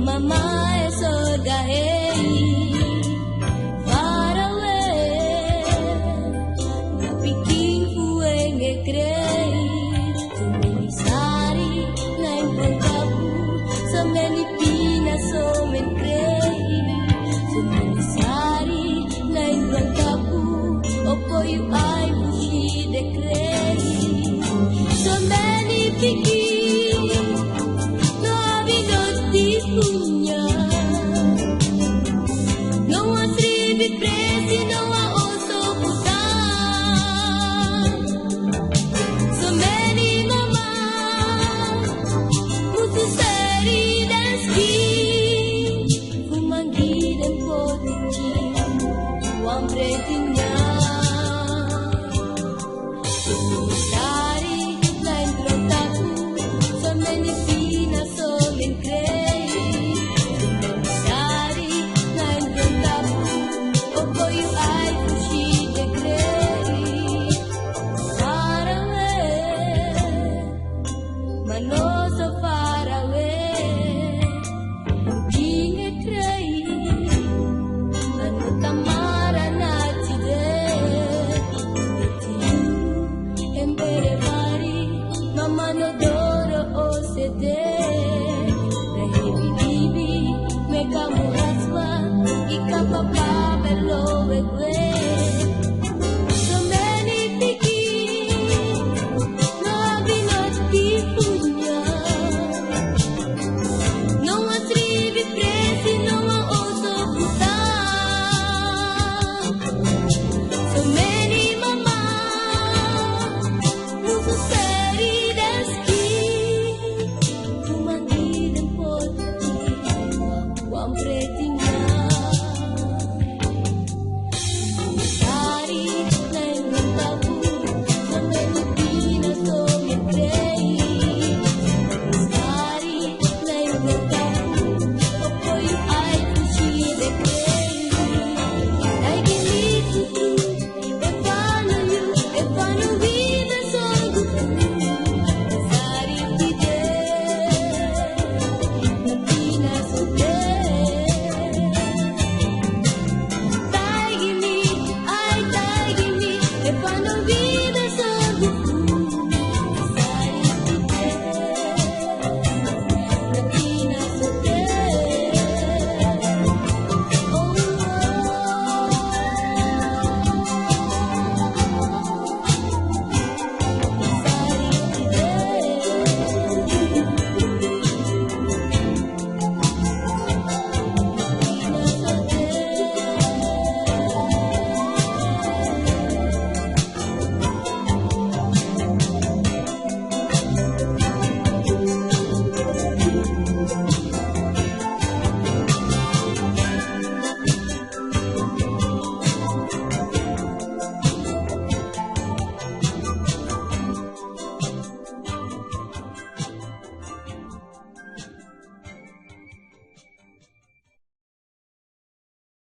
Mama is sorga hey, far away. Napiking puweng ekrei, sumenisari na improntapu, sa meni pinaso menkrei. Sumenisari na improntapu, opoyu ay bushi dekrei. So many piking, no abinoti punya. No one tribi presi, no one also putan. So many mama, mutu seri dan ski. Fumangi dan potiki, uang pretinya. Sumenisari na improntapu, sa meni pinaso menkrei. Sumenisari na improntapu, opoyu ay bushi dekrei. Far away, mano so far away.